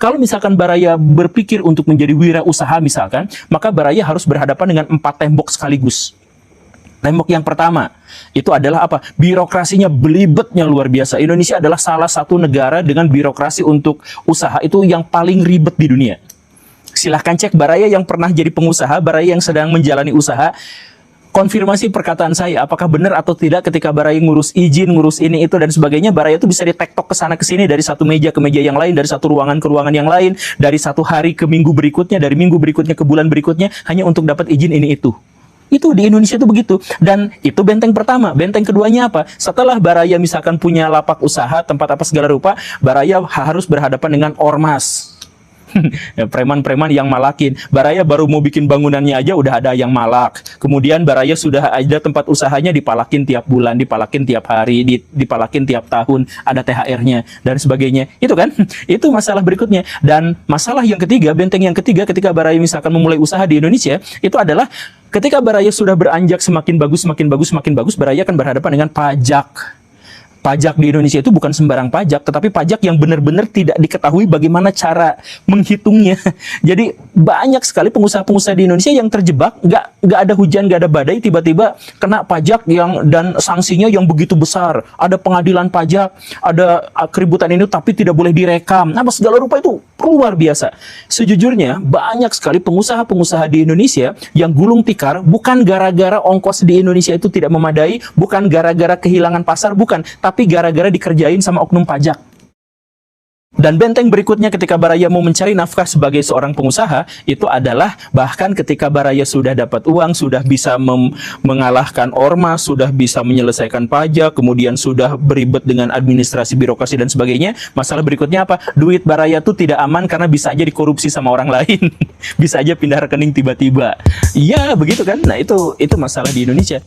Kalau misalkan Baraya berpikir untuk menjadi wirausaha misalkan, maka Baraya harus berhadapan dengan 4 tembok sekaligus. Tembok yang pertama, itu adalah apa? Birokrasinya belibetnya luar biasa. Indonesia adalah salah satu negara dengan birokrasi untuk usaha itu yang paling ribet di dunia. Silahkan cek Baraya yang pernah jadi pengusaha, Baraya yang sedang menjalani usaha, konfirmasi perkataan saya, apakah benar atau tidak ketika Baraya ngurus izin, ngurus ini, itu, dan sebagainya, Baraya itu bisa ditektok ke sana ke sini, dari satu meja ke meja yang lain, dari satu ruangan ke ruangan yang lain, dari satu hari ke minggu berikutnya, dari minggu berikutnya ke bulan berikutnya, hanya untuk dapat izin ini itu. Itu di Indonesia itu begitu. Dan itu benteng pertama. Benteng keduanya apa? Setelah Baraya misalkan punya lapak usaha, tempat apa segala rupa, Baraya harus berhadapan dengan ormas. Preman-preman yang malakin. Baraya baru mau bikin bangunannya aja udah ada yang malak. Kemudian Baraya sudah ada tempat usahanya dipalakin tiap bulan, dipalakin tiap hari, dipalakin tiap tahun, ada THR-nya dan sebagainya. Itu kan? Itu masalah berikutnya. Dan masalah yang ketiga, benteng yang ketiga ketika Baraya misalkan memulai usaha di Indonesia, itu adalah ketika Baraya sudah beranjak semakin bagus, Baraya akan berhadapan dengan pajak. Pajak di Indonesia itu bukan sembarang pajak, tetapi pajak yang benar-benar tidak diketahui bagaimana cara menghitungnya. Jadi banyak sekali pengusaha-pengusaha di Indonesia yang terjebak, nggak ada hujan, nggak ada badai, tiba-tiba kena pajak dan sanksinya yang begitu besar. Ada pengadilan pajak, ada keributan ini, tapi tidak boleh direkam. Nah, segala rupa itu luar biasa. Sejujurnya banyak sekali pengusaha-pengusaha di Indonesia yang gulung tikar, bukan gara-gara ongkos di Indonesia itu tidak memadai, bukan gara-gara kehilangan pasar, bukan, tapi gara-gara dikerjain sama oknum pajak. Dan benteng berikutnya ketika Baraya mau mencari nafkah sebagai seorang pengusaha, itu adalah bahkan ketika Baraya sudah dapat uang, sudah bisa mengalahkan ormas, sudah bisa menyelesaikan pajak, kemudian sudah beribet dengan administrasi, birokrasi, dan sebagainya, masalah berikutnya apa? Duit Baraya tuh tidak aman karena bisa aja dikorupsi sama orang lain. Bisa aja pindah rekening tiba-tiba. Iya, begitu kan? Nah, itu masalah di Indonesia.